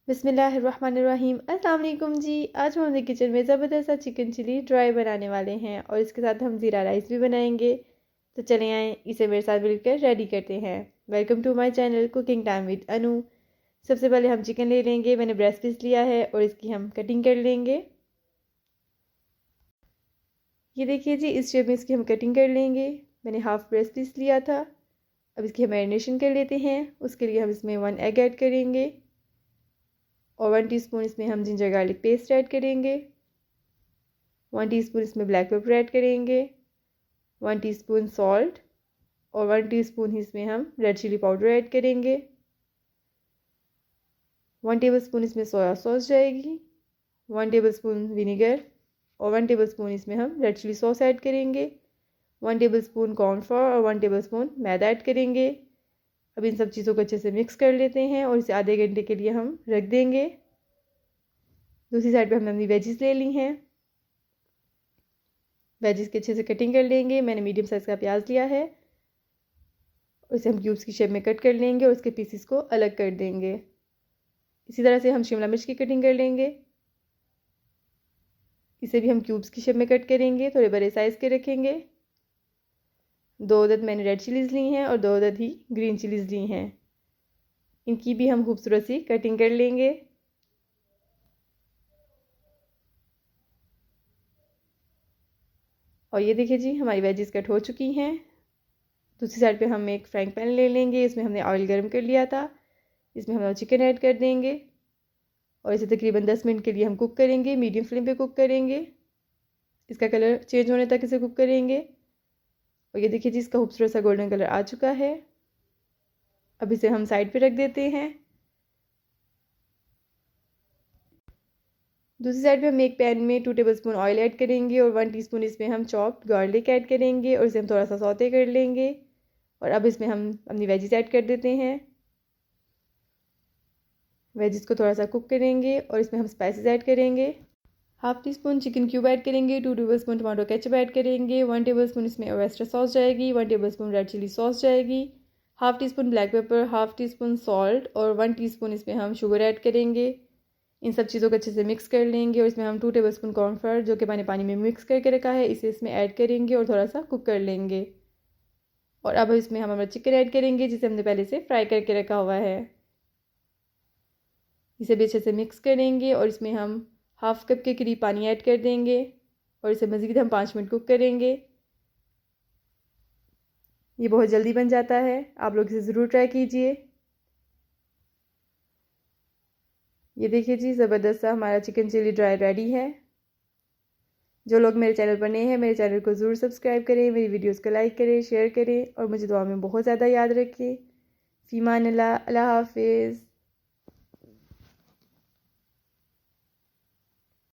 बिस्मिल्लाहिर्रहमानिर्रहीम। अस्सलाम वालेकुम जी। आज हम अपने किचन में ज़बरदस्त सा चिकन चिली ड्राई बनाने वाले हैं और इसके साथ हम ज़ीरा राइस भी बनाएंगे। तो चलें आए इसे मेरे साथ मिलकर रेडी करते हैं। Welcome to my channel cooking time with Anu. सबसे पहले हम चिकन ले लेंगे। मैंने ब्रेस्ट पीस लिया है और इसकी हम कटिंग कर लेंगे। ये देखिए जी, इस शेप में इसकी हम कटिंग कर लेंगे। मैंने हाफ ब्रेस्ट पीस लिया था। अब इसकी हम मैरिनेशन कर लेते हैं। उसके लिए हम इसमें 1 एग ऐड करेंगे और 1 टीस्पून इसमें हम जिंजर गार्लिक पेस्ट ऐड करेंगे। 1 टीस्पून इसमें ब्लैक पेपर ऐड करेंगे। 1 टीस्पून सॉल्ट और 1 टीस्पून इसमें हम रेड चिली पाउडर ऐड करेंगे। 1 टेबलस्पून इसमें सोया सॉस जाएगी। 1 टेबलस्पून विनेगर और 1 टेबलस्पून इसमें हम रेड चिली सॉस ऐड करेंगे। 1 टेबलस्पून कॉर्नफ्लोर और 1 टेबलस्पून मैदा ऐड करेंगे। अब इन सब चीज़ों को अच्छे से मिक्स कर लेते हैं और इसे आधे घंटे के लिए हम रख देंगे। दूसरी साइड पे हमने अपनी वेजिस ले ली हैं। वेजिस के अच्छे से कटिंग कर लेंगे। मैंने मीडियम साइज़ का प्याज लिया है और इसे हम क्यूब्स की शेप में कट कर लेंगे और उसके पीसेस को अलग कर देंगे। इसी तरह से हम शिमला मिर्च की कटिंग कर लेंगे। इसे भी हम क्यूब्स की शेप में कट करेंगे। थोड़े बड़े साइज़ के रखेंगे। 2 अदद मैंने रेड चिलीज़ ली हैं और 2 अदद ही ग्रीन चिलीज़ ली हैं। इनकी भी हम खूबसूरत सी कटिंग कर लेंगे। और ये देखिए जी, हमारी वेजिस कट हो चुकी हैं। दूसरी साइड पे हम एक फ्राइंग पैन ले लेंगे। इसमें हमने ऑयल गर्म कर लिया था। इसमें हम चिकन ऐड कर देंगे और इसे तकरीबन 10 मिनट के लिए हम कुक करेंगे। मीडियम फ्लेम पे कुक करेंगे। इसका कलर चेंज होने तक इसे कुक करेंगे। और ये देखिए जी, इसका खूबसूरत सा गोल्डन कलर आ चुका है। अब इसे हम साइड पे रख देते हैं। दूसरी साइड पे हम एक पैन में 2 टेबलस्पून ऑयल ऐड करेंगे और 1 टीस्पून इसमें हम चॉप्ड गार्लिक ऐड करेंगे और इसे हम थोड़ा सा सौते कर लेंगे। और अब इसमें हम अपनी वेजिस ऐड कर देते हैं। वेजिस को थोड़ा सा कुक करेंगे और इसमें हम स्पाइसेस ऐड करेंगे। Half tea spoon chicken cube add करेंगे। 2 टेबलस्पून टमाटो केचप ऐड करेंगे। 1 टेबलस्पून इसमें ओयस्टर सॉस जाएगी। 1 टेबलस्पून रेड चिली सॉस जाएगी। Half tea spoon black pepper, half tea spoon salt और 1 टीस्पून इसमें हम शुगर ऐड करेंगे। इन सब चीज़ों को अच्छे से मिक्स कर लेंगे और इसमें हम 2 टेबलस्पून कॉर्नफ्लोर जो कि मैंने पानी में मिक्स करके रखा है इसे इसमें ऐड करेंगे और थोड़ा सा कुक कर लेंगे। और अब इसमें हम हमारा चिकन ऐड करेंगे जिसे हमने पहले से फ्राई करके रखा हुआ है। इसे भी अच्छे से मिक्स करेंगे और इसमें हम हाफ कप के करीब पानी ऐड कर देंगे और इसे मज़ीद हम 5 मिनट कुक करेंगे। ये बहुत जल्दी बन जाता है। आप लोग इसे ज़रूर ट्राई कीजिए। ये देखिए जी, ज़बरदस्त सा हमारा चिकन चिली ड्राई रेडी है। जो लोग मेरे चैनल पर नए हैं मेरे चैनल को ज़रूर सब्सक्राइब करें, मेरी वीडियोस को लाइक करें, शेयर करें और मुझे दुआ में बहुत ज़्यादा याद रखें। फ़ीमान अल्लाह, अल्लाह हाफिज़।